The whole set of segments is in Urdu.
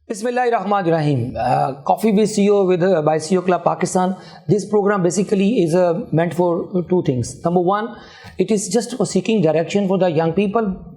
Bismillahirrahmanirrahim. Coffee with CEO by CEO Club Pakistan. This program basically is meant for two things. Number one, it is just for seeking direction for the young people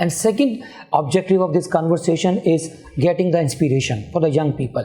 And second objective of this conversation is getting the inspiration for the young people.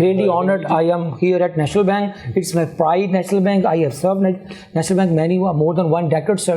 Really honored. I am here at National Bank. It's my pride, National Bank. I have served National Bank more than 1 decade, sir.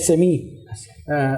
SME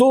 2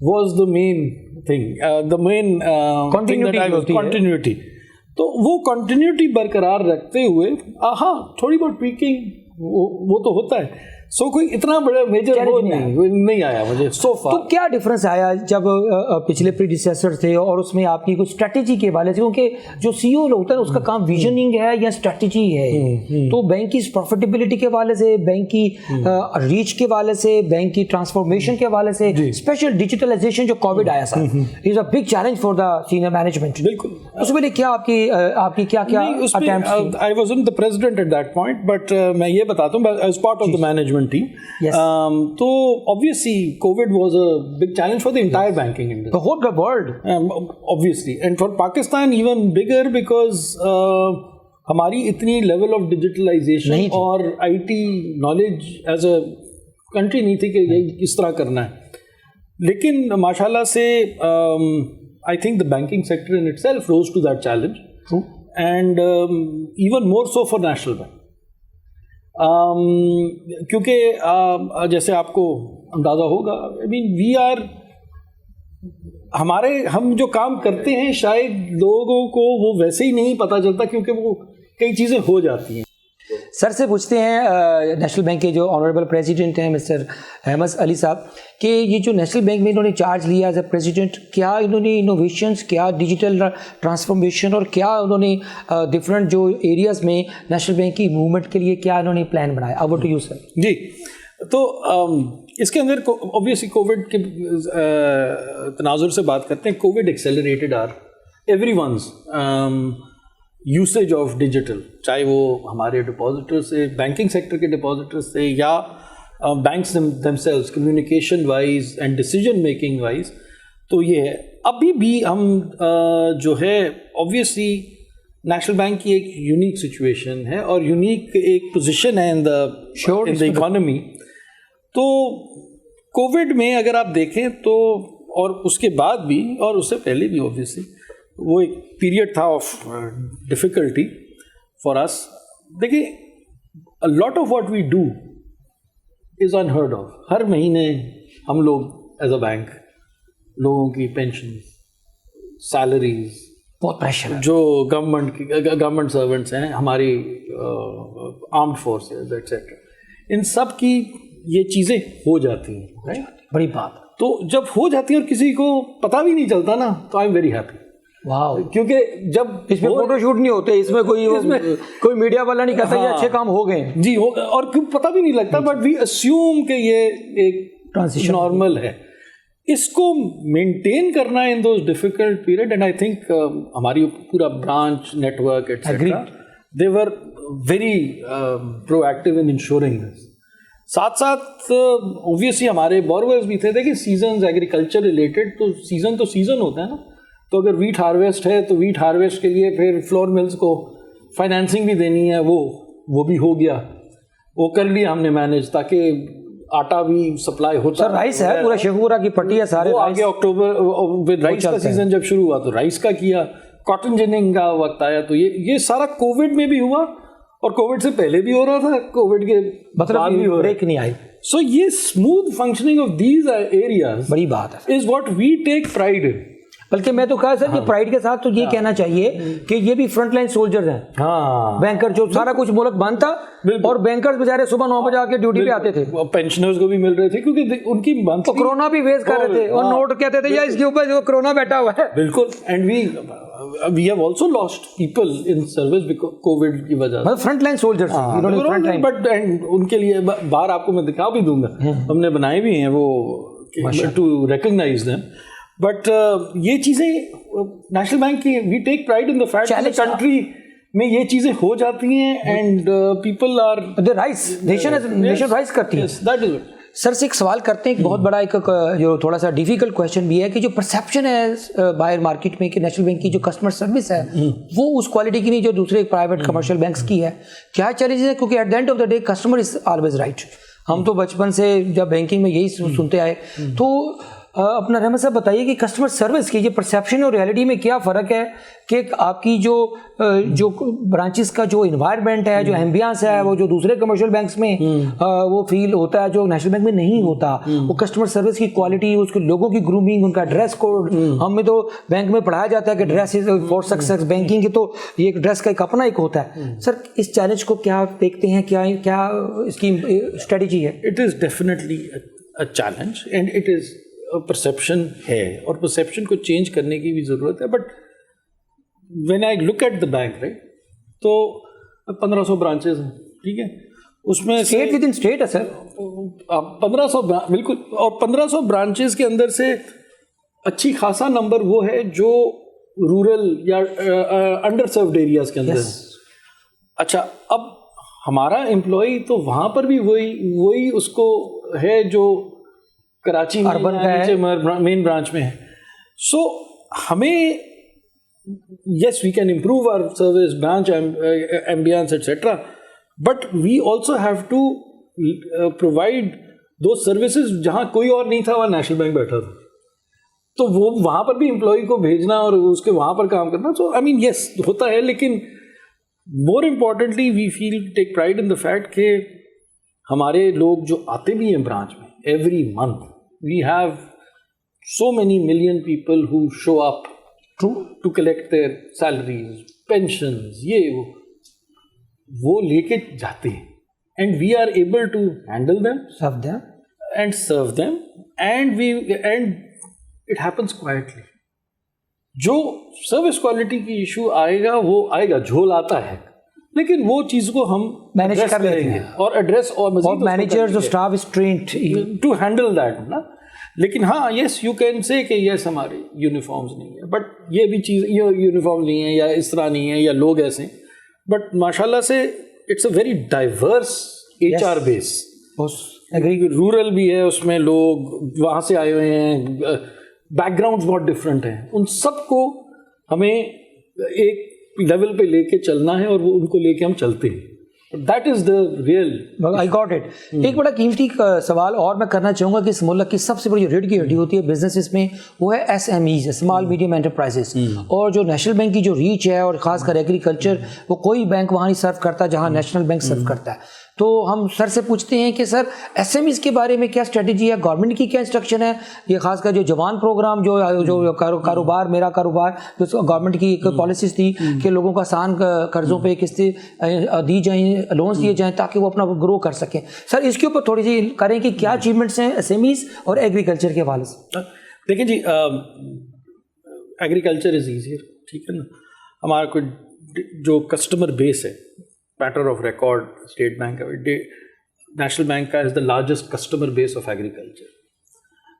was the main thing, the main thing that I was continuity. تو وہ کنٹینیوٹی برقرار رکھتے ہوئے ہاں تھوڑی بہت ٹویکنگ وہ تو ہوتا ہے. سو کوئی اتنا بڑا میجر نہیں آیا مجھے سو فار. تو کیا ڈفرینس آیا جب پچھلے پریڈیسیسر تھے اور اس میں آپ کی کوئی اسٹریٹجی کے حوالے سے, کیونکہ جو سی او ہوتا ہے اس کا کام ویژننگ ہے یا اسٹریٹجی ہے, تو بینک کی پروفیٹیبلٹی کے حوالے سے, بینک کی ریچ کے حوالے سے, بینک کی ٹرانسفارمیشن کے حوالے سے, اسپیشل ڈیجیٹلائزیشن جو کووڈ آیا sir, is a big challenge for the senior management. بالکل. اس میں کیا آپ کی کیا attempts? I wasn't the president at that point, but میں یہ بتاتا ہوں as part of the management team. Yes. So obviously COVID was a big challenge for the entire banking industry. The whole world. Obviously. And for Pakistan even bigger because ہماری اتنی لیول آف ڈیجیٹلائزیشن اور I T knowledge as a country نہیں تھی کہ یہ اس طرح کرنا ہے. لیکن ماشاء اللہ سے I think the banking sector in itself rose to that challenge and even more so for national bank. کیونکہ جیسے آپ کو اندازہ ہوگا, آئی مین وی آر, ہم جو کام کرتے ہیں شاید لوگوں کو وہ ویسے ہی نہیں پتہ چلتا کیونکہ وہ کئی چیزیں ہو جاتی ہیں. سر سے پوچھتے ہیں نیشنل بینک کے جو آنریبل پریزیڈنٹ ہیں مسٹر احمد علی صاحب, کہ یہ جو نیشنل بینک میں انہوں نے چارج لیا ایز اے پریزیڈنٹ, کیا انہوں نے انوویشنس, کیا ڈیجیٹل ٹرانسفارمیشن اور کیا انہوں نے ڈفرینٹ جو ایریاز میں نیشنل بینک کی موومنٹ کے لیے کیا انہوں نے پلان بنایا؟ Over to you sir. جی, تو اس کے اندر اوبویسلی کووڈ کے تناظر سے بات کرتے ہیں. Covid accelerated our everyone's usage of digital, چاہے وہ ہمارے ڈپازیٹر سے, بینکنگ سیکٹر کے ڈپازیٹر سے, یا banks themselves communication wise and decision making wise. تو یہ ہے ابھی بھی ہم جو ہے اوبویسلی نیشنل بینک کی ایک یونیک سچویشن ہے اور یونیک ایک پوزیشن ہے ان دا اکانومی. تو کووڈ میں اگر آپ دیکھیں تو, اور اس کے بعد بھی اور اس سے پہلے بھی اوبویسلی وہ ایک پیریڈ تھا آف ڈیفیکلٹی فار اس. دیکھیے lot of what we do is unheard of. ہر مہینے ہم لوگ ایز اے بینک لوگوں کی پینشن, سیلریز, بہت پریشر جو گورنمنٹ سرونٹس ہیں, ہماری آرمڈ فورسز ایٹسیٹرا, ان سب کی یہ چیزیں ہو جاتی ہیں. بڑی بات. تو جب ہو جاتی ہیں اور کسی کو پتہ بھی نہیں چلتا نا, تو آئی ایم ویری ہیپی. واو. کیونکہ جب اس میں فوٹو شوٹ نہیں ہوتے, اس میں کوئی میڈیا والا نہیں کہتا یہ اچھے کام ہو گئے جی, اور پتہ بھی نہیں لگتا, بٹ وی اسیوم کہ یہ ایک ٹرانزیشن نارمل ہے. اس کو مینٹین کرنا in those difficult period, and I think ہماری پورا branch network etcetera they were very proactive in ensuring this. ساتھ ساتھ اوبویسلی ہمارے بورورز بھی تھے. دیکھیں سیزنز ایگریکلچر ریلیٹڈ, تو سیزن ہوتا ہے نا. تو اگر ویٹ ہارویسٹ ہے تو ویٹ ہارویسٹ کے لیے پھر فلور ملز کو فائنینسنگ بھی دینی ہے, وہ بھی ہو گیا, وہ کر لیا ہم نے مینیج, تاکہ آٹا بھی سپلائی ہوتا. سر رائس ہے, پورا شیخوپورہ کی پٹی ہے, سارے آگے اکتوبر رائس کا سیزن جب شروع ہوا تو رائس کا کیا, کاٹن جننگ کا وقت آیا, تو یہ سارا کووڈ میں بھی ہوا, اور کووڈ سے پہلے بھی ہو رہا تھا, کووڈ کے بعد بھی بریک نہیں آئی. سو یہ smooth functioning of these areas بڑی بات ہے, is what we take pride ان. بلکہ میں تو کہا سر یہ پرائڈ کے ساتھ تو یہ کہنا چاہیے کہ یہ بھی فرنٹ لائن سولجرز ہیں. بینکر جو سارا کچھ ملک بند تھا, اور بینکرز بیچارے صبح 9 بجے آ کے ڈیوٹی پہ آتے تھے, پینشنرز کو بھی مل رہے تھے کیونکہ ان کی تو کرونا بھی فیس کر رہے تھے, اور نوٹ کہتے تھے یا اس کے اوپر جو کرونا بیٹھا ہوا ہے. بالکل. And we have also lost people in service because COVID کی وجہ سے. فرنٹ لائن سولجرز ہیں, بٹ ان کے لیے باہر آپ کو میں دکھا بھی دوں گا, ہم نے بنائے بھی ہیں وہ ٹو ریکگنائز دیم. بٹ یہ چیزیں نیشنل بینک کی, we take pride in the fact country میں یہ چیزیں ہو جاتی ہیں, and people are nation rise کرتی ہے. That is it. سر سے ایک سوال کرتے ہیں, ایک بہت بڑا ایک جو تھوڑا سا ڈیفیکلٹ کویشچن بھی ہے کہ جو پرسیپشن ہے باہر مارکیٹ میں کہ نیشنل بینک کی جو کسٹمر سروس ہے وہ اس کوالٹی کی نہیں جو دوسرے پرائیویٹ کمرشل بینکس کی ہے. کیا چیلنجز ہے؟ کیونکہ at the end of the day customer is always right. ہم تو بچپن سے جب بینکنگ میں یہی سنتے آئے, تو اپنا رحمت صاحب بتائیے کہ کسٹمر سروس کی یہ پرسیپشن اور ریئلٹی میں کیا فرق ہے کہ آپ کی جو برانچز کا جو انوائرمنٹ ہے, جو ایمبیانس ہے, وہ جو دوسرے کمرشل بینکس میں وہ فیل ہوتا ہے جو نیشنل بینک میں نہیں ہوتا, وہ کسٹمر سروس کی کوالٹی, اس کے لوگوں کی گرومنگ, ان کا ڈریس کوڈ. ہمیں تو بینک میں پڑھایا جاتا ہے کہ dress is for success banking, تو یہ ڈریس کا ایک اپنا ایک ہوتا ہے. سر اس چیلنج کو کیا دیکھتے ہیں, کیا اس کی اسٹریٹجی ہے؟ It is definitely a challenge and it is perception ہے, اور پرسیپشن کو چینج کرنے کی بھی ضرورت ہے. But when I look at the bank right, تو 1500 برانچز ہیں, ٹھیک ہے, اس میں اسٹیٹ ود ان اسٹیٹ ہے سر, 1500 بالکل, اور 1500 برانچز کے اندر سے اچھی خاصا نمبر وہ ہے جو رورل یا انڈر سروڈ ایریاز کے اندر ہے. اچھا, اب ہمارا امپلائی تو وہاں پر بھی وہی اس کو ہے جو کراچی میں مین برانچ میں ہے. سو ہمیں yes we can improve our service, branch ambiance etcetera, but we also have to provide those services جہاں کوئی اور نہیں تھا, وہاں نیشنل بینک بیٹھا تھا, تو وہ وہاں پر بھی امپلائی کو بھیجنا اور اس کے وہاں پر کام کرنا. سو آئی مین یس ہوتا ہے, لیکن more importantly we feel take pride in the fact کہ ہمارے لوگ جو آتے بھی ہیں برانچ میں every month, we have so many million people who show up to collect their salaries, pensions, یہ وہ لے کے جاتے ہیں, and we are able to handle them, serve them, and it happens quietly. جو سروس کوالٹی کی ایشو آئے گا وہ آئے گا, جھول آتا ہے, لیکن وہ چیز کو ہم مینیج کر کریں گے اور ایڈریس اور مینیجرز اور staff is trained to handle that نا. لیکن ہاں یس یو کین سے کہ یس ہمارے یونیفارمز نہیں ہیں, بٹ یہ بھی چیز, یہ یونیفارم نہیں ہے یا اس طرح نہیں ہے یا لوگ ایسے ہیں, بٹ ماشاء اللہ سے it's a very diverse H R base. Rural بھی ہے اس میں, لوگ وہاں سے آئے ہوئے ہیں, بیک گراؤنڈز بہت ڈفرینٹ ہیں, ان سب کو ہمیں ایک لیول پہ لے کے چلنا ہے اور وہ ان کو لے کے ہم چلتے ہیں. That is the real. I got it. ایک بڑا قیمتی سوال اور میں کرنا چاہوں گا کہ اس ملک کی سب سے بڑی ریڑھ کی ہڈی ہوتی ہے بزنسز میں, وہ ہے SMEs, small medium enterprises. اور جو نیشنل بینک کی جو ریچ ہے, اور خاص کر ایگریکلچر, وہ کوئی بینک وہاں نہیں سرو کرتا جہاں نیشنل بینک سرو کرتا ہے. تو ہم سر سے پوچھتے ہیں کہ سر ایس ایم ایز کے بارے میں کیا اسٹریٹجی ہے, گورنمنٹ کی کیا انسٹرکشن ہے, یہ خاص کر جو جوان پروگرام, جو کاروبار میرا کاروبار, جو گورنمنٹ کی ایک پالیسیز تھی کہ لوگوں کو آسان قرضوں پہ قسطیں دی جائیں, لونس دیے جائیں تاکہ وہ اپنا گرو کر سکیں. سر اس کے اوپر تھوڑی سی کریں کہ کیا اچیومنٹس ہیں ایس ایم ایز اور ایگریکلچر کے حوالے سے. دیکھیں جی, ایگریکلچر از ایزیئر, ٹھیک ہے نا. ہمارا کوئی جو کسٹمر بیس ہے, matter of record State Bank کا, نیشنل بینک کا is the largest customer base of agriculture.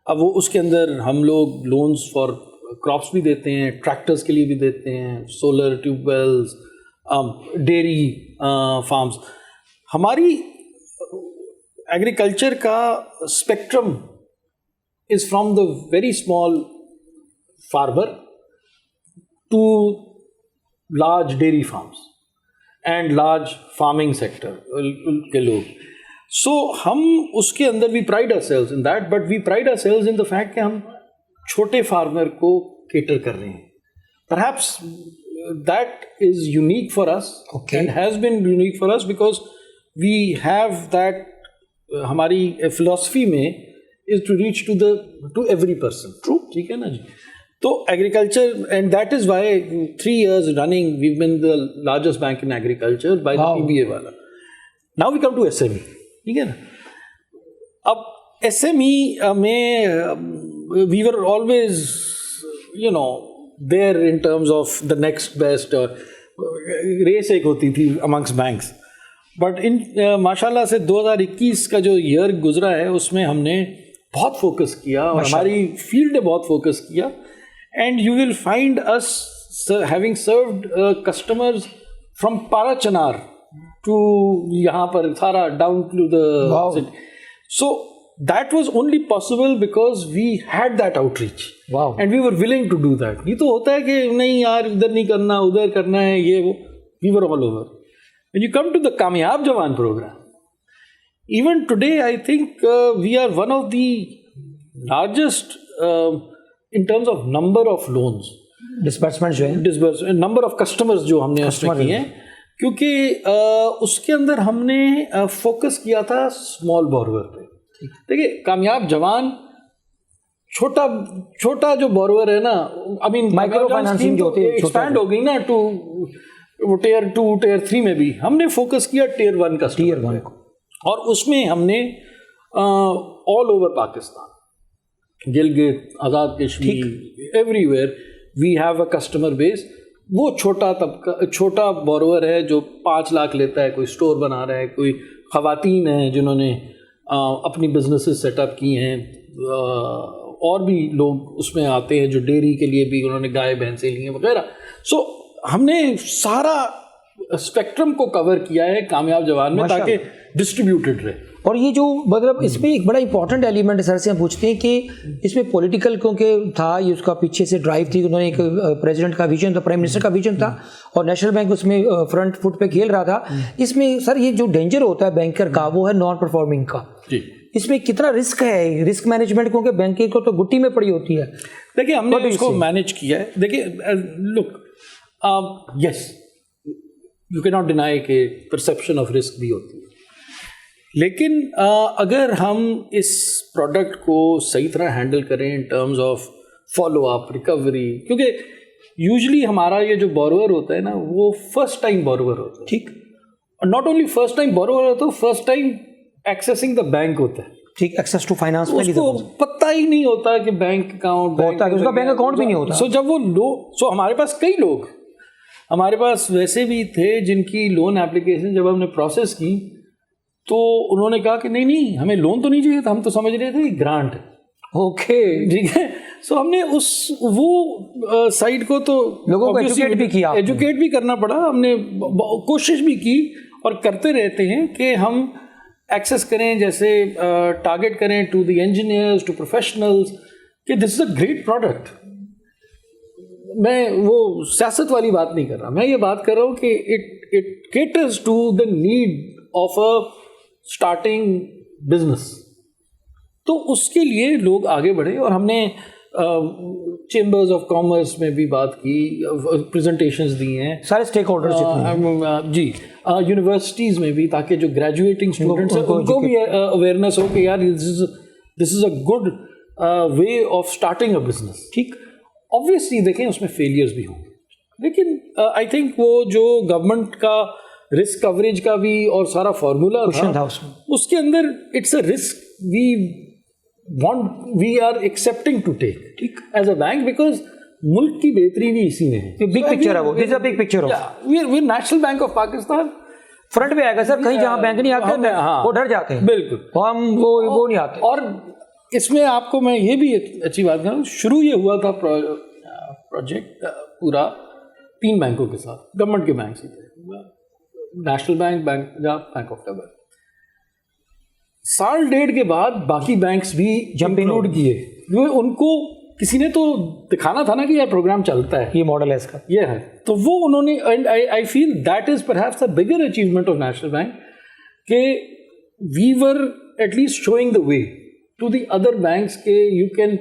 اب وہ اس کے اندر ہم لوگ لونز فار کراپس بھی دیتے ہیں, ٹریکٹرز کے لیے بھی دیتے ہیں, solar tube wells, dairy farms. ہماری ایگریکلچر کا spectrum is from the very small farmer to large dairy farms and large farming sector کے لوگ. سو ہم اس کے اندر we pride ourselves in that, but we pride ourselves in the fact کہ ہم چھوٹے فارمر کو کیٹر کر رہے ہیں. Perhaps that is unique for us and has been unique for us because we have that. ہماری فلاسفی میں is to reach to every person. True, ٹھیک ہے نا جی. تو agriculture, and that is why 3 years running we've been the largest bank in agriculture by the PBA والا. Now we come to SME, ٹھیک ہے نا. اب SME میں we were always there in terms of the next best, اور ریس ایک ہوتی تھی amongst banks. بٹ ماشاء اللہ سے 2021 کا جو ایئر گزرا ہے اس میں ہم نے بہت فوکس کیا, اور ہماری فیلڈ نے بہت فوکس کیا. And you will find us having served customers from Parachanar to yahan par sara down to the city. So that was only possible because we had that outreach. Wow. And we were willing to do that. Ye to hota hai ki nahi yaar idhar nahi karna, udhar karna hai, ye wo. We were all over. When you come to the Kamyab Jawan program, even today I think we are one of the largest in terms of number of loans, disbursement جو ہے نمبر آف کسٹمرز جو ہم نے اس میں کیے ہیں, کیونکہ اس کے اندر ہم نے فوکس کیا تھا اسمال بورور پہ. دیکھیے کامیاب جوان چھوٹا جو بورور ہے نا, I mean مائکرو فائنانسنگ جو ہوتی ہے ایکسپینڈ ہو گئی نا ٹو ٹیئر 2 ٹیئر 3 میں بھی ہم نے فوکس کیا ٹیئر 1 کا, ٹیئر 1 کو, اور اس میں ہم نے all over Pakistan, Gilgit, Azad Kashmir, everywhere we have a customer base. وہ چھوٹا بورور ہے جو 5 لاکھ لیتا ہے, کوئی اسٹور بنا رہا ہے, کوئی خواتین ہیں جنہوں نے اپنی بزنسز سیٹ اپ کی ہیں, اور بھی لوگ اس میں آتے ہیں جو ڈیری کے لیے بھی انہوں نے گائے بھینسیں لی ہیں وغیرہ. سو ہم نے سارا اسپیکٹرم کو کور کیا ہے کامیاب جوان میں تاکہ ڈسٹریبیوٹیڈ رہے. اور یہ جو مطلب اس میں ایک بڑا امپورٹنٹ ایلیمنٹ ہے سر سے ہم پوچھتے ہیں کہ اس میں پولیٹیکل کیونکہ تھا, یہ اس کا پیچھے سے ڈرائیو تھی, انہوں نے ایک پریزیڈنٹ کا ویژن تھا, پرائم منسٹر کا ویژن تھا, اور نیشنل بینک اس میں فرنٹ فٹ پہ کھیل رہا تھا. اس میں سر یہ جو ڈینجر ہوتا ہے بینکر کا وہ ہے نان پرفارمنگ کا. اس میں کتنا رسک ہے, رسک مینجمنٹ, کیونکہ بینکنگ کو تو گٹی میں پڑی ہوتی ہے. دیکھیے ہم نے اس کو مینیج کیا ہے. دیکھیے لک, یس یو کی ناٹ ڈینائی کہ پرسیپشن آف رسک بھی ہوتی ہے, لیکن اگر ہم اس پروڈکٹ کو صحیح طرح ہینڈل کریں ان terms of follow up, recovery, کیونکہ یوزلی ہمارا یہ جو بورور ہوتا ہے نا وہ فرسٹ ٹائم بورور ہوتا ہے. ٹھیک, اور not only first time borrower ہوتا ہے, first time accessing the bank ہوتا ہے. ٹھیک, ایکسیس ٹو فائنانس, اس کو پتہ ہی نہیں ہوتا کہ بینک اکاؤنٹ ہوتا ہے, اس کا بینک اکاؤنٹ بھی نہیں ہوتا. سو جب وہ سو ہمارے پاس کئی لوگ ہمارے پاس ویسے بھی تھے جن کی لون اپلیکیشن جب ہم نے پروسیس کی تو انہوں نے کہا کہ نہیں ہمیں لون تو نہیں چاہیے تھا, ہم تو سمجھ رہے تھے گرانٹ. اوکے, ٹھیک ہے. سو ہم نے وہ سائڈ کو تو لوگوں کو ایجوکیٹ بھی کرنا پڑا. ہم نے کوشش بھی کی اور کرتے رہتے ہیں کہ ہم ایکسیس کریں, جیسے ٹارگیٹ کریں to the engineers, to professionals, کہ this is a great product. میں وہ سیاست والی بات نہیں کر رہا, میں یہ بات کر رہا ہوں کہ it caters to the need of a starting business. تو اس کے لیے لوگ آگے بڑھے, اور ہم نے چیمبرز آف کامرس میں بھی بات کی, پریزنٹیشنز دی ہیں سارے اسٹیک ہولڈرز, جی, یونیورسٹیز میں بھی, تاکہ جو گریجویٹنگ اسٹوڈنٹس ہیں ان کو بھی اویئرنیس ہو کہ یار this is a good way of starting a business. ٹھیک, آبویسلی دیکھیں اس میں فیلئرز بھی ہوں گے, لیکن آئی تھنک وہ جو گورنمنٹ کا رسک کوریج کا بھی اور سارا فارمولا تھا اس کے اندر it's a risk we are accepting to take as a bank, because ملک کی بہتری بھی اسی میں ہے. بگ پکچر ہے وہ, this is a big picture. We national bank of Pakistan front پہ آئے گا سر, کہیں جہاں بینک نہیں آتے وہ ڈر جاتے ہیں. بالکل, ہم وہ نہیں آتے. اور اس میں آپ کو میں یہ بھی اچھی بات کروں, شروع یہ ہوا تھا پروجیکٹ پورا 3 بینکوں کے ساتھ, گورنمنٹ کے بینک سے, national bank, bank Punjab, bank of Khyber. 1.5 کے بعد باقی بینکس بھی انکلوڈ کیے. ان کو کسی نے تو دکھانا تھا نا کہ یہ پروگرام چلتا ہے, یہ ماڈل ہے اس کا, یہ ہے. تو وہ انہوں نے, and I feel that is perhaps a bigger achievement of national bank, کہ we were at least showing the way to the other banks کہ you can,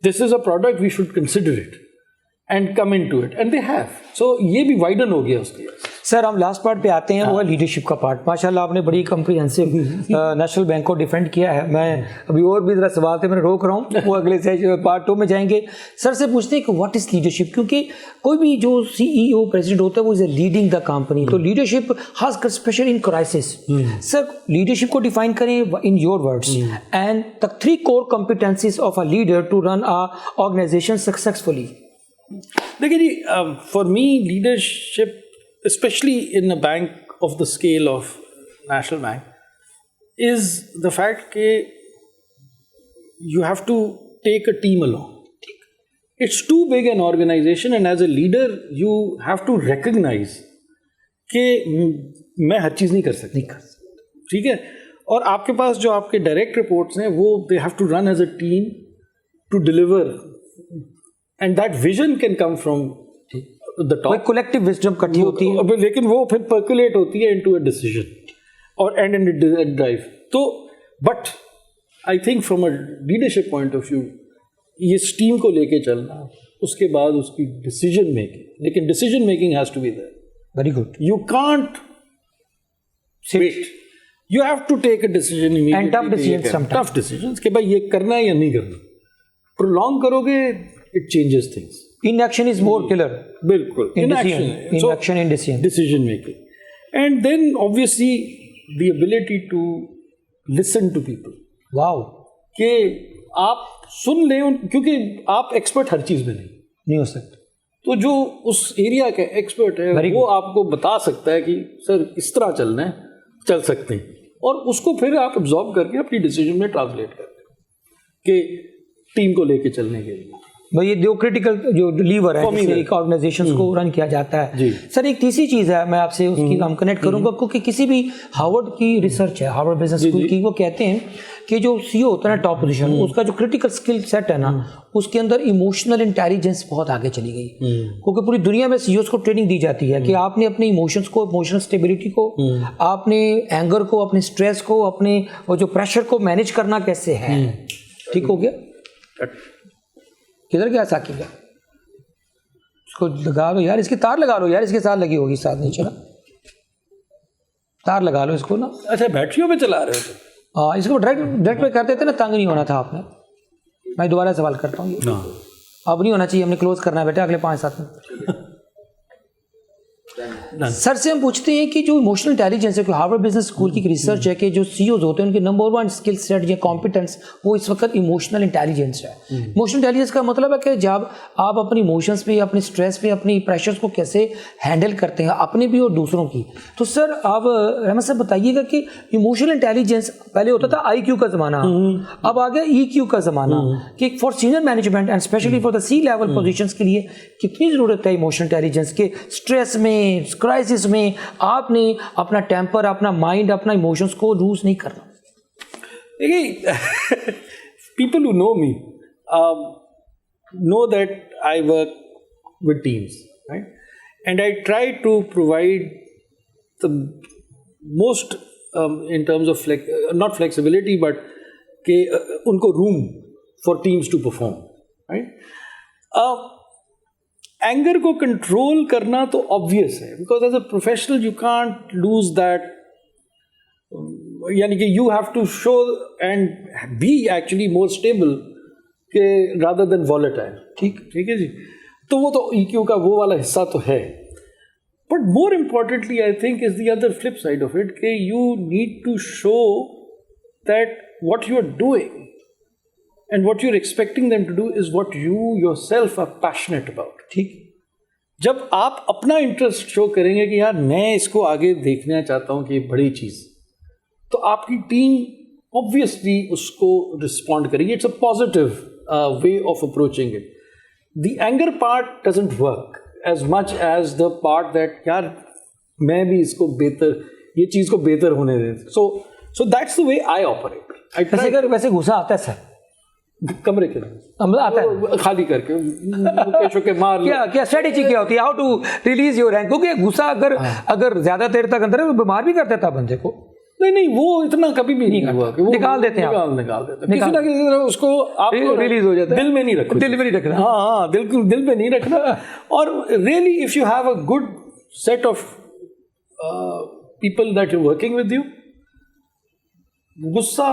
this is a product, we should consider it and come into it, and they have. So یہ بھی وائڈن ہو گیا اس کے. سر ہم لاسٹ پارٹ پہ آتے ہیں, وہ ہے لیڈرشپ کا پارٹ. ماشاء اللہ آپ نے بڑی کمپریہنسو نیشنل بینک کو ڈیفینڈ کیا ہے. میں ابھی اور بھی ذرا سوال تھے, میں روک رہا ہوں, وہ اگلے پارٹ 2 میں جائیں گے. سر سے پوچھتے ہیں کہ واٹ از لیڈرشپ, کیونکہ کوئی بھی جو CEO پریزیڈنٹ ہوتا ہے وہ از اے لیڈنگ دا کمپنی. تو لیڈرشپ خاص کر اسپیشل ان کرائسس, سر لیڈرشپ کو ڈیفائن کریں in your words, and the 3 core competencies of a leader to run a organization successfully. دیکھیے جی, for me leadership especially in a bank of the scale of National Bank, is the fact that you have to take a team along. It's too big an organization, and as a leader you have to recognize کہ میں ہر چیز نہیں کر سکتا. ٹھیک ہے, اور آپ کے پاس جو آپ کے ڈائریکٹ رپورٹس ہیں وہ they have to run as a team to deliver, and that vision can come from the top. Collective wisdom کٹھی ہوتی ہے, لیکن وہ پھر پرکولیٹ ہوتی ہے انٹو اے ڈیسیژن اور اینڈ ڈرائیو. تو but I think from a leadership point of view اس ٹیم کو لے کے چلنا, اس کے بعد اس کی ڈیسیجن میکنگ, لیکن decision making has to be there. Very good. You can't wait. You have to take a decision immediately. And tough decisions sometimes. Tough decisions کہ بھائی یہ کرنا ہے یا نہیں کرنا. Prolong کرو گے, it changes things. Inaction is more killer. بالکل. Inaction. Inaction and decision. Decision making. And then obviously the ability to listen to people. Wow. کہ آپ سن لیں, کیونکہ آپ ایکسپرٹ ہر چیز میں نہیں ہو سکتا. تو جو اس ایریا کا ایکسپرٹ ہے وہ آپ کو بتا سکتا ہے کہ سر اس طرح چلنا ہے, چل سکتے ہیں, اور اس کو پھر آپ ابزارو کر کے اپنی ڈیسیجن میں ٹرانسلیٹ کرتے ہیں کہ ٹیم کو لے کے چلنے کے لیے. بھائی یہ دو کریٹیکل جو لیور ہے جس سے ایک آرگنائزیشن کو رن کیا جاتا ہے. سر ایک تیسری چیز ہے, میں آپ سے اس کی ہم کنیکٹ کروں گا, کیونکہ کسی بھی ہارورڈ کی ریسرچ ہے, ہارورڈ بزنس اسکول کی, وہ کہتے ہیں کہ جو سی او ہوتا ہے نا ٹاپ پوزیشن, اس کا جو کریٹیکل اسکل سیٹ ہے نا, اس کے اندر ایموشنل انٹیلیجنس بہت آگے چلی گئی. کیونکہ پوری دنیا میں سی اوز کو ٹریننگ دی جاتی ہے کہ آپ نے اپنے ایموشنس کو, ایموشنل اسٹیبلٹی کو, آپ نے اینگر کو, اپنے اسٹریس کو, اپنے وہ جو پریشر کو مینیج کرنا کیسے ہے. ٹھیک ہو گیا. کدھر گیا ساکی کا, اس کو لگا لو یار, اس کی تار لگا لو یار, اس کے ساتھ لگی ہوگی, ساتھ نہیں چلا, تار لگا لو اس کو نا. اچھا بیٹریوں پہ چلا رہے ہو؟ ہاں, اس کو ڈائریکٹ پہ کرتے تھے نا, تنگ نہیں ہونا تھا آپ نے. میں دوبارہ سوال کرتا ہوں, اب نہیں ہونا چاہیے, ہم نے کلوز کرنا ہے بیٹا اگلے 5-7 منٹ. سر سے ہم پوچھتے ہیں کہ جو ایموشنل انٹیلیجنس ہے, ہارورڈ بزنس اسکول کی ریسرچ ہے کہ جو سی اوز ہوتے ہیں ان کے نمبر 1 اسکل سیٹ یا کمپیٹنس وہ اس وقت ایموشنل انٹیلیجنس ہے. ایموشنل انٹیلیجنس کا مطلب ہے کہ جب آپ اپنی ایموشنس پہ, اپنے اسٹریس پہ, اپنی پریشرس کو کیسے ہینڈل کرتے ہیں, اپنے بھی اور دوسروں کی. تو سر آپ رحمت صاحب بتائیے گا کہ ایموشنل انٹیلیجنس پہلے ہوتا تھا آئی کیو کا زمانہ, اب آ گیا ای کیو کا زمانہ, کہ for senior management and especially for the C level positions کے لیے کتنی ضرورت ہے ایموشنل انٹیلیجنس کے اسٹریس میں, کرائسس میں آپ نے اپنا ٹیمپر, اپنا مائنڈ, اپنا ایموشنس کو لوز نہیں کرنا. دیکھیے, people who know me know that I work with teams, right, and I try to provide the most in terms of not flexibility but کہ ان کو room for teams to perform, right. Anger کو کنٹرول کرنا تو آبویس ہے, because as a professional you can't lose that, یعنی کہ you have to show and be actually more stable کہ رادر دین والیٹائل. ٹھیک ہے جی, تو وہ تو ای کیو کا وہ والا حصہ تو ہے, but more importantly I think is the other flip side of it کہ you need to show that what you are doing and what you're expecting them to do is what you yourself are passionate about. ٹھیک, جب آپ اپنا انٹرسٹ شو کریں گے کہ یار میں اس کو آگے دیکھنا چاہتا ہوں کہ یہ بڑی چیز, تو آپ کی ٹیم obviously اس کو رسپونڈ کرے گی. It's a positive way of approaching it. The anger part doesn't work as much as the part that یار میں بھی اس کو بہتر, یہ چیز کو بہتر ہونے دیں. So that's the way I operate. ویسے غصہ آتا ہے سر کمرے کے آتا ہے خالی کر کے مار کیا اسٹریٹجی کیا ہوتی ہے, how to release your anger, کیونکہ غصہ اگر زیادہ دیر تک اندر بیمار بھی کر دیتا بندے کو. نہیں وہ اتنا کبھی بھی نہیں ہوا کہ نکال دیتے ہیں, نکال دیتے ہیں کسی نہ کسی طرح اس کو آپ ریلیز ہو جاتا ہے. دل میں نہیں رکھنا, دل میں نہیں رکھنا. ہاں بالکل دل میں نہیں رکھنا. اور really if you have a good set of people that you working with you, غصہ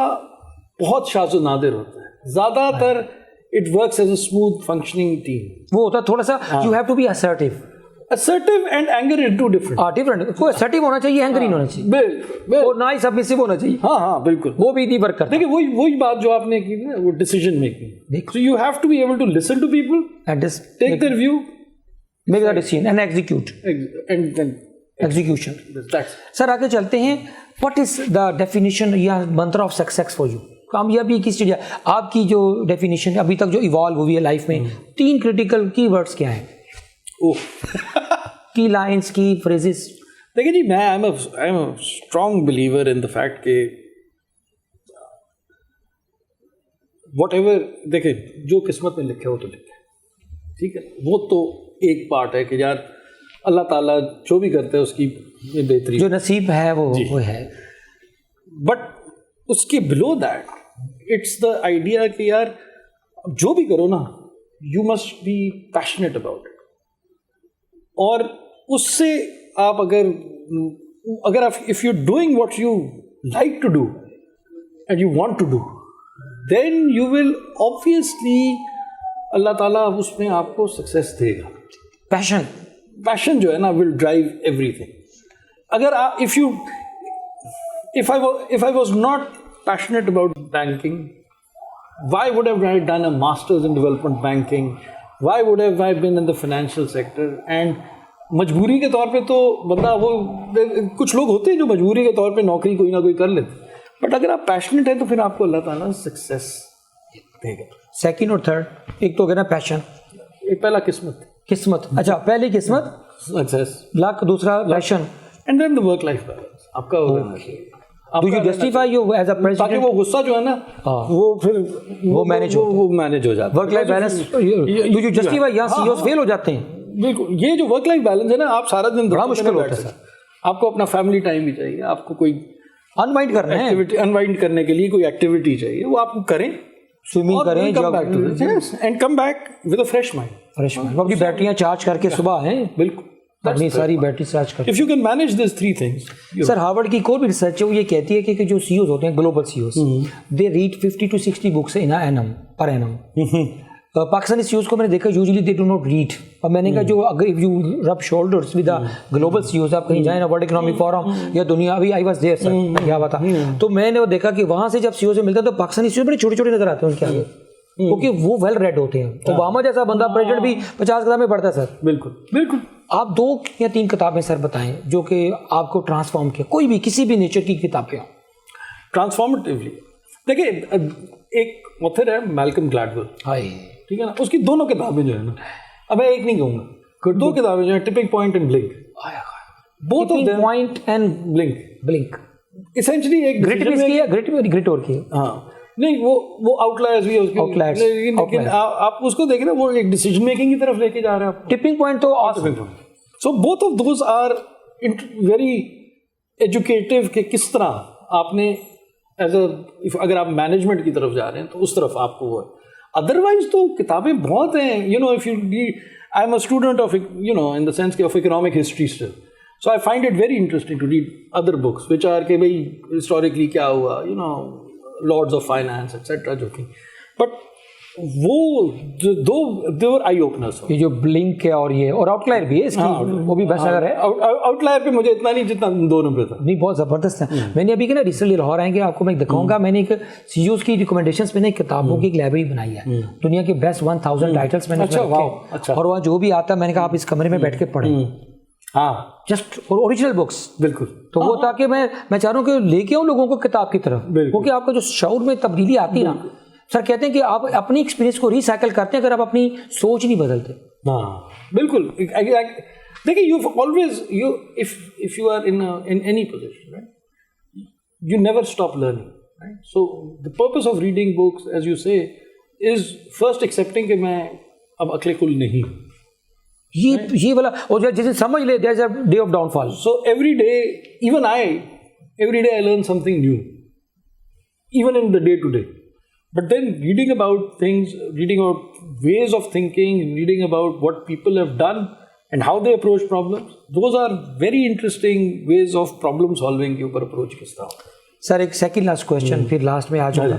بہت شاذ و نادر ہوتا ہے. زیادہ تر it works as a smooth functioning team. وہ ہوتا ہے تھوڑا سا you have to be assertive and anger are two different. Different. کوئی assertive ہونا چاہیے, اینگر نہیں ہونا چاہیے, بالکل, اور نہ ہی سبمسو ہونا چاہیے. ہاں بالکل, وہ بھی نہیں ورک کرتا. دیکھیے وہی بات جو آپ نے کی نا, وہ decision making. So you have to be able to listen to people and just take their view, make the decision and execute, and then execution. That's سر آگے چلتے ہیں. What is the definition یا mantra of success for you? کامیابی کس چیز ہے آپ کی, جو ڈیفینیشن ابھی تک جو ایوالو ہوئی ہے لائف میں, 3 کریٹیکل کی ورڈس کیا ہیں, کی لائنس, کی فریزز؟ دیکھیں جی, میں آئی am a strong believer in the fact کہ واٹ ایور, دیکھیں جو قسمت میں لکھے وہ تو لکھے, ٹھیک ہے, وہ تو ایک پارٹ ہے کہ یار اللہ تعالیٰ جو بھی کرتا ہے اس کی بہتری, جو نصیب ہے وہ ہے. بٹ اس کے below that it's the idea کہ یار جو بھی کرو نا, you must be passionate about it. اور اس سے آپ اگر if you doing what you like to do and you want to do, then you will obviously اللہ تعالیٰ اس میں آپ کو سکسیس دے گا. پیشن جو ہے نا ول ڈرائیو ایوری تھنگ. اگر آپ if I was not passionate about banking, why would have I done a master's in development banking? Why would have I been in the financial sector? And مجبوری کے طور پہ تو بندہ وہ کچھ لوگ ہوتے ہیں جو مجبوری کے طور پہ نوکری کوئی نہ کوئی کر لیتے, بٹ اگر آپ پیشنیٹ ہیں تو پھر آپ کو اللہ تعالیٰ سکسیس دے گا. سیکنڈ اور تھرڈ, ایک تو کہنا پیشن, ایک پہلا قسمت. اچھا پہلی قسمت, سکسیس, لک, دوسرا passion, and then the work life balance آپ کا ہوگا. Do you justify you as a president? تاکہ وہ غصہ جو ہے نا وہ پھر وہ مینیج ہو جاتا ہے. Work life balance do you justify, یہاں CEOs فیل ہو جاتے ہیں. بالکل, یہ جو ورک لائف بیلنس ہے نا, آپ سارا دن بڑا مشکل ہوتا ہے. آپ کو اپنا فیملی ٹائم بھی چاہیے, آپ کو کوئی انوائنڈ کرنا ہے, انوائنڈ کرنے کے لیے کوئی ایکٹیویٹی چاہیے, وہ آپ کریں, سوئمنگ کریں, and come back with a fresh mind. اپنی بیٹریاں چارج کر کے صبح ہیں, بالکل اپنی ساری بیٹری چارج کر. If you can manage these three things. Sir Harvard کی ایک اور بھی ریسرچ ہے, وہ یہ کہتی ہے کہ جو CEOs ہوتے ہیں, global CEOs, they read 50 to 60 books per annum. Pakistani CEOs کو میں نے دیکھا usually they do not read. اور میں نے کہا جو اگر if you rub shoulders with the global CEOs, آپ کہیں جائیں نا ورلڈ اکنامک فورم یا دنیا, ابھی I was there سر, کیا ہوا تھا, تو میں نے وہ دیکھا کہ وہاں سے جب CEOs سے ملتا ہے تو پاکستانی CEOs بڑے چھوٹے چھوٹے نظر آتے ہیں ان کے آگے, کیونکہ وہ ویل ریڈ ہوتے ہیں. اوباما جیسا بندہ پریزیڈنٹ بھی 50 کتابیں پڑھتا ہے سر. بالکل. آپ 2 یا 3 کتابیں سر بتائیں جو کہ آپ کو ٹرانسفارم کیا, کوئی بھی کسی بھی نیچر کی کتابیں ٹرانسفارمیٹیولی. دیکھیں ایک آتھر ہے میلکم گلیڈول, ٹھیک ہے نا, اس کی دونوں کتابیں جو ہے نا, اب میں ایک نہیں کہوں گا, 2 کتابیں جو ہیں, tipping point and blink. Both of them, point and blink essentially ایک گریٹ اور کی. ہاں نہیں, وہ آؤٹ لائرز بھی ہے, لیکن آپ اس کو دیکھیں نا, وہ ایک ڈیسیجن میکنگ کی طرف لے کے جا رہے ہیں. ٹپنگ پوائنٹ تو so both of those are very educative, کہ کس طرح آپ نے ایز اے, اگر آپ مینجمنٹ کی طرف جا رہے ہیں تو اس طرف آپ کو وہ ہے. ادروائز تو کتابیں بہت ہیں, you know, if you I am a student of, you know, in the sense of economic history still, so I find it very interesting to read other books which are کہ بھائی ہسٹوریکلی کیا ہوا, you know, Lords of Finance etcetera جو تھی, بٹ وہ دو آئی اوپنرس. یہ جو بلنک ہے اور یہ اور آؤٹ لائر بھی ہے اس کی, وہ بھی بس اگر ہے. آؤٹ لائر پہ مجھے اتنا نہیں جتنا 2 نمبر تھا. نہیں, بہت زبردست ہے. میں نے ابھی کہ نا ریسنٹلی لاہور آئیں گے, آپ کو میں دکھاؤں گا, میں نے ایک CEOs کی ریکمنڈیشنس میں نے کتابوں کی ایک لائبریری بنائی ہے, دنیا کے بیسٹ 1000 ٹائٹلس میں نے رکھے, اور وہاں جو بھی آتا ہے میں نے کہا آپ اس کمرے میں بیٹھ کے پڑھیں, ہاں, جسٹ اوریجنل بکس. بالکل. تو وہ تاکہ میں چاہ رہا ہوں کہ لے کے آؤں لوگوں کو کتاب کی طرف, کیونکہ آپ کا جو شعور میں تبدیلی آتی نا سر, کہتے ہیں کہ آپ اپنی ایکسپیرینس کو ریسائیکل کرتے ہیں اگر آپ اپنی سوچ نہیں بدلتے. ہاں بالکل. دیکھیں you always, if you are in any position, right, you never stop learning, right? So the purpose of reading books, as you say, is first accepting کہ میں اب عقل کل نہیں ہوں. یہ والا, اور جیسے سمجھ لے there is a day of downfall. So every day, even every day I learn something new, even in the day to day. But then reading about things, reading about ways of thinking, reading about what people have done and how they approach problems, those are very interesting ways of problem solving کے اوپر approach کس طرح. سر ایک سیکنڈ لاسٹ کوشچن, پھر لاسٹ میں آ جاؤں گا.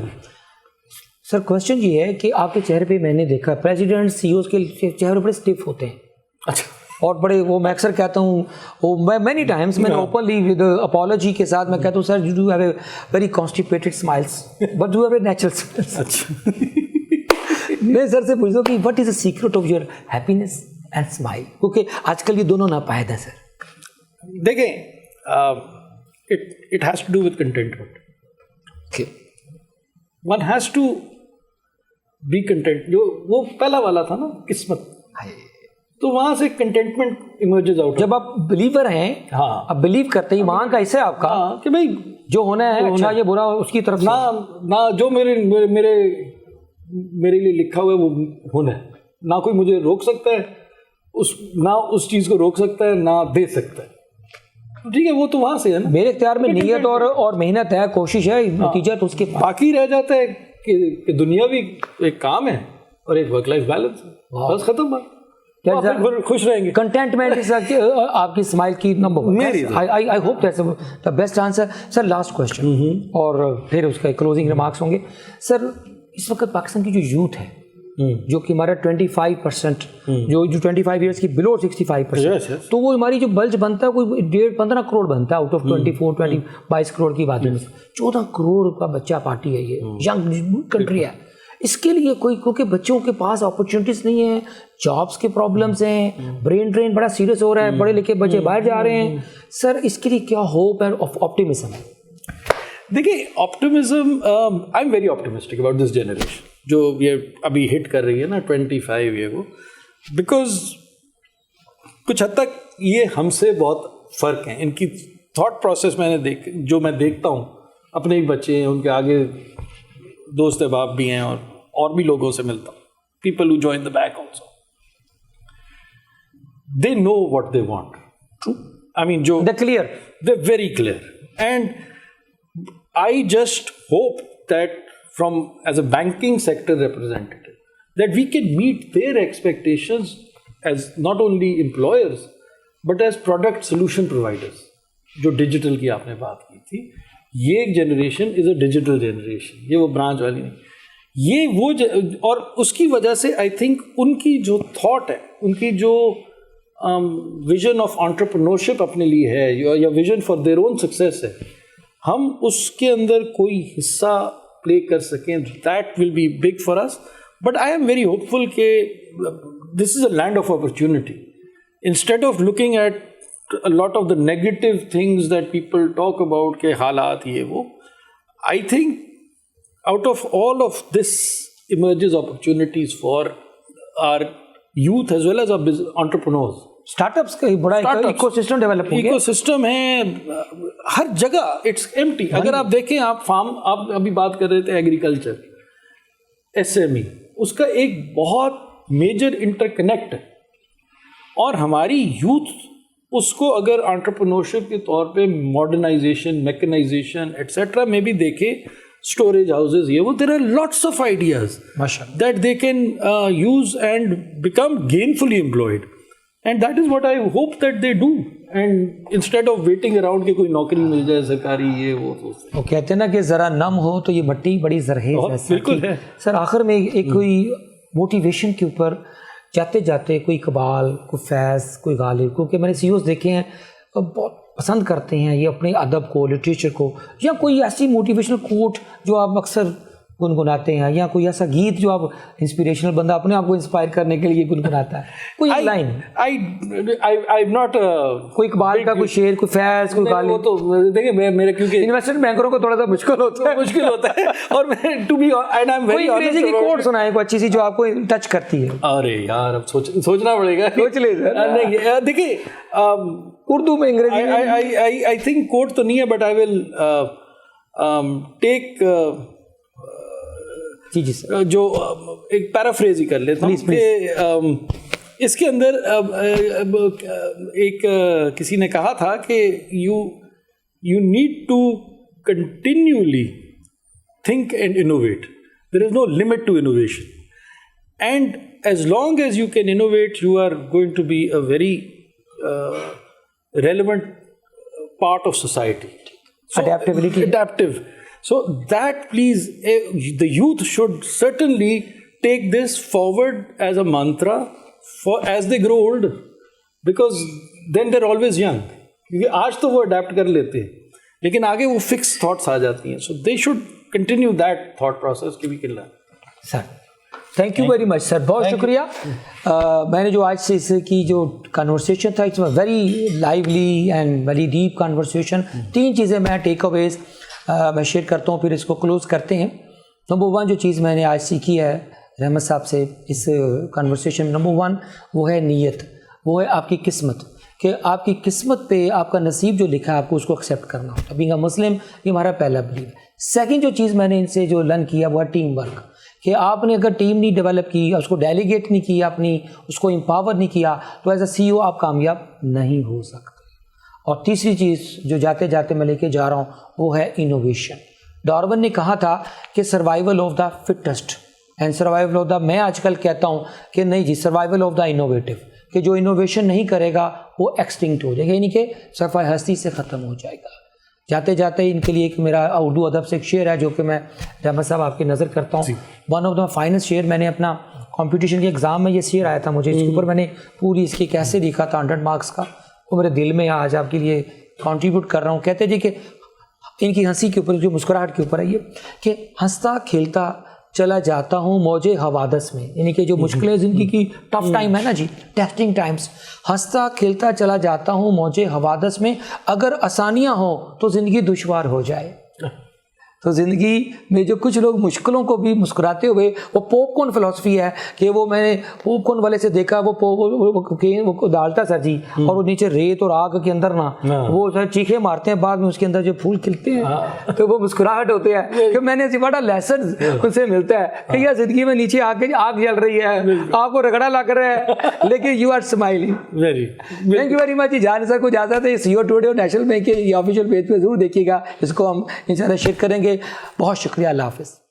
سر کوشچن یہ ہے کہ آپ کے چہرے پہ میں نے دیکھا پریزیڈنٹ CEOs کے چہرے بڑے اسٹیف ہوتے ہیں. اچھا. اور بڑے, وہ میں اکثر کہتا ہوں, میں مینی ٹائمس میں اوپنلی ود اپالوجی کے ساتھ میں کہتا ہوں, sir you do have a very constipated smiles but do have a natural smiles. اچھا. میں سر سے پوچھتا ہوں کہ what is the secret of your happiness and smile, کیونکہ آج کل یہ دونوں ناپائید ہیں سر. دیکھیں, it has to do with contentment. Okay. One has to be content. جو وہ پہلا والا تھا نا, قسمت, تو وہاں سے کنٹینٹمنٹ ایمرجز آؤٹ. جب آپ بلیور ہیں, ہاں, آپ بلیو کرتے ہیں, ایمان کا حصہ ہے آپ کا کہ بھائی جو ہونا ہے اچھا یا برا اس کی طرف نہ جو میرے لیے لکھا ہوا ہے وہ ہونا ہے, نہ کوئی مجھے روک سکتا ہے, نہ اس چیز کو روک سکتا ہے, نہ دے سکتا ہے. ٹھیک ہے, وہ تو وہاں سے ہے نا. میرے اختیار میں نیت اور محنت ہے, کوشش ہے, نتیجہ تو اس کے باقی رہ جاتا ہے کہ دنیاوی ایک کام ہے اور ایک ورک لائف بیلنس ہے, بس ختم بات. خوش رہیں گے. کنٹینٹمنٹ از آپ کی اسمائل کی number one. I hope that's the best answer. Sir last question اور پھر اس کا کلوزنگ ریمارکس ہوں گے. سر اس وقت پاکستان کی جو یوتھ ہے جو کہ ہمارا 25% جو 25 ایئرس کی بلو 65%, تو وہ ہماری جو بلج بنتا ہے کوئی 15 کروڑ بنتا ہے آؤٹ آف 22 کروڑ کی بات ہے. 14 کروڑ کا بچہ پارٹی ہے, یہ ینگ کنٹری ہے. اس کے لیے کوئی, کیونکہ بچوں کے پاس اپرچونیٹیز نہیں ہیں, جابس کے پرابلمس ہیں, برین ڈرین بڑا سیریس ہو رہا ہے, پڑھے لکھے بچے باہر جا رہے ہیں. سر اس کے لیے کیا ہوپ ہے, آپٹیمزم ہے؟ دیکھیے optimism, I am very optimistic about this generation جو یہ ابھی ہٹ کر رہی ہے نا 25 یہ وہ, بیکاز کچھ حد تک یہ ہم سے بہت فرق ہیں. ان کی تھاٹ پروسیس میں نے جو میں دیکھتا ہوں, اپنے ہی بچے ہیں, ان کے آگے دوست احباب بھی ہیں اور بھی لوگوں سے ملتا ہوں, people who join the bank also, they know what they want. True, I mean جو clear, they very clear. And I just hope that from as a banking sector representative that we can meet their expectations as not only employers but as product solution providers. جو ڈیجیٹل کی آپ نے بات کی تھی, یہ ایک generation is a digital generation, یہ وہ برانچ والی نہیں, یہ وہ اور اس کی وجہ سے آئی تھنک ان کی جو تھاٹ ہے, ان کی جو ویژن آف انٹرپرنورشپ اپنے لیے ہے یا vision for their own success ہے, ہم اس کے اندر کوئی حصہ پلے کر سکیں, that will be big for us. But I am very hopeful کہ this is a land of opportunity. Instead of looking at lot of the negative things that people talk about کہ حالات یہ وہ, I think out of all of this emerges opportunities for our youth as well as our entrepreneurs. Startups کا بڑا ایکو سسٹم ڈیولپ ہو گیا, ایکو سسٹم ہے ہر جگہ, اٹس ایمٹی. اگر آپ دیکھیں, آپ فارم, آپ ابھی بات کر رہے تھے ایگریکلچر, ایس ایم ای, اس کا ایک بہت میجر انٹر کنیکٹ ہے, اور ہماری یوتھ اس کو اگر انٹرپرنورشپ کے طور پہ ماڈرنائزیشن, میکنائزیشن ایٹسیٹرا میں بھی دیکھے, اسٹوریج ہاؤسز یہ وہ, there are lots of ideas that they can use and become gainfully employed. And that is what I hope that they do. And instead of waiting around کہ کوئی نوکری مل جائے سرکاری یہ وہ کہتے ہیں نا کہ ذرا نم ہو تو یہ مٹی بڑی زرخیز ہے. بالکل ہے. سر آخر میں ایک کوئی موٹیویشن کے اوپر جاتے جاتے کوئی اقبال, کوئی فیض, کوئی غالب, کیونکہ میں نے سی اوز دیکھے ہیں بہت پسند کرتے ہیں یہ اپنے ادب کو, لٹریچر کو, یا کوئی ایسی موٹیویشنل کوٹ جو آپ اکثر گنگناتے ہیں, یا کوئی ایسا گیت جو آپ انسپریشنل بندہ اپنے آپ کو انسپائر کرنے کے لیے گنگناتا ہے, کوئی لائن, کوئی اقبال کا کوئی شعر, کوئی فیض, کوئی غالب. وہ تو دیکھیں میرے کیونکہ انویسٹمنٹ بینکروں کو تھوڑا سا مشکل ہوتا ہے اور میں to be and I am very انگریزی کی کوٹ سنائیں کوئی اچھی سی جو آپ کو ٹچ کرتی ہے. ارے یار اب سوچنا پڑے گا, سوچ لیں سر. دیکھیے اردو میں, انگریزی آئی تھنک کوٹ تو نہیں ہے, بٹ آئی ول ٹیک جی سر جو ایک پیرافریز ہی کر لیتا ہوں کہ اس کے اندر ایک کسی نے کہا تھا کہ you need to continuously think and innovate, there is no limit to innovation, and as long as you can innovate you are going to be a very relevant part of society. Adaptive. So that please, the youth should certainly take this forward as a mantra for as they grow older, because then they're always young. کیونکہ آج تو وہ adapt کر لیتے ہیں لیکن آگے وہ fixed thoughts آ جاتی ہیں. So they should continue that thought process کہ we can learn. Sir, thank you very much sir. بہت شکریہ. میں نے جو آج سے اس کی جو کنورسیشن تھا, it's very lively and very deep conversation. 3 چیزیں میں ٹیک اویز میں شیئر کرتا ہوں, پھر اس کو کلوز کرتے ہیں. نمبر 1 جو چیز میں نے آج سیکھی ہے رحمت صاحب سے اس کنورسیشن میں, نمبر 1 وہ ہے نیت, وہ ہے آپ کی قسمت, کہ آپ کی قسمت پہ آپ کا نصیب جو لکھا ہے آپ کو اس کو ایکسیپٹ کرنا ہوتا ہے. بینگ اے مسلم یہ ہمارا پہلا بلیو ہے. سیکنڈ جو چیز میں نے ان سے جو لرن کیا وہ ہے ٹیم ورک, کہ آپ نے اگر ٹیم نہیں ڈیولپ کی, اس کو ڈیلیگیٹ نہیں کیا, اپنی اس کو امپاور نہیں کیا, تو ایز اے سی او آپ کامیاب نہیں ہو سکتے. اور تیسری چیز جو جاتے جاتے میں لے کے جا رہا ہوں وہ ہے انوویشن, ڈارون نے کہا تھا کہ survival of the fittest and survival of the, میں آج کل کہتا ہوں کہ نہیں جی، سروائیول آف دا انوویٹو، کہ جو انوویشن نہیں کرے گا وہ ایکسٹنکٹ ہو جائے گا، یعنی کہ صفحہ ہستی سے ختم ہو جائے گا. جاتے جاتے ان کے لیے ایک میرا اردو ادب سے ایک شعر ہے جو کہ میں احمد صاحب آپ کی نظر کرتا ہوں. ون آف دا فائنسٹ شعر، میں نے اپنا کمپٹیشن کے ایگزام میں یہ شعر آیا تھا مجھے، اس کے اوپر میں نے پوری اس کی کیسے لکھا تھا 100 مارکس کا، وہ میرے دل میں آج آپ کے لیے کنٹریبیوٹ کر رہا ہوں. کہتے جی کہ ان کی ہنسی کے اوپر، جو مسکراہٹ کے اوپر ہے یہ کہ ہنستا کھیلتا چلا جاتا ہوں موج حوادث میں، یعنی کہ جو مشکلیں زندگی کی ٹف ٹائم ہے نا جی، ٹیسٹنگ ٹائمز، ہنستا کھیلتا چلا جاتا ہوں موج حوادث میں، اگر آسانیاں ہوں تو زندگی دشوار ہو جائے. تو زندگی میں جو کچھ لوگ مشکلوں کو بھی مسکراتے ہوئے، وہ پوپ کارن فلسفی ہے کہ وہ میں نے پوپ کارن والے سے دیکھا، وہ ڈالتا سر جی، اور وہ نیچے ریت اور آگ کے اندر نا وہ سر چیخے مارتے ہیں، بعد میں اس کے اندر جو پھول کھلتے ہیں تو وہ مسکراہٹ ہوتے ہیں کہ میں نے بڑا لیسن ان سے ملتا ہے کہ یہ زندگی میں نیچے آگ جل رہی ہے، آپ کو رگڑا لگ رہا ہے، لیکن you are smiling. Thank you very much. جان سر کو اجازت ہے. سی او ٹوڈے اور نیشنل بینک کے آفیشیل پیج پہ ضرور دیکھیے گا، اس کو ہم انشاءاللہ شیئر کریں گے. بہت شکریہ. اللہ حافظ.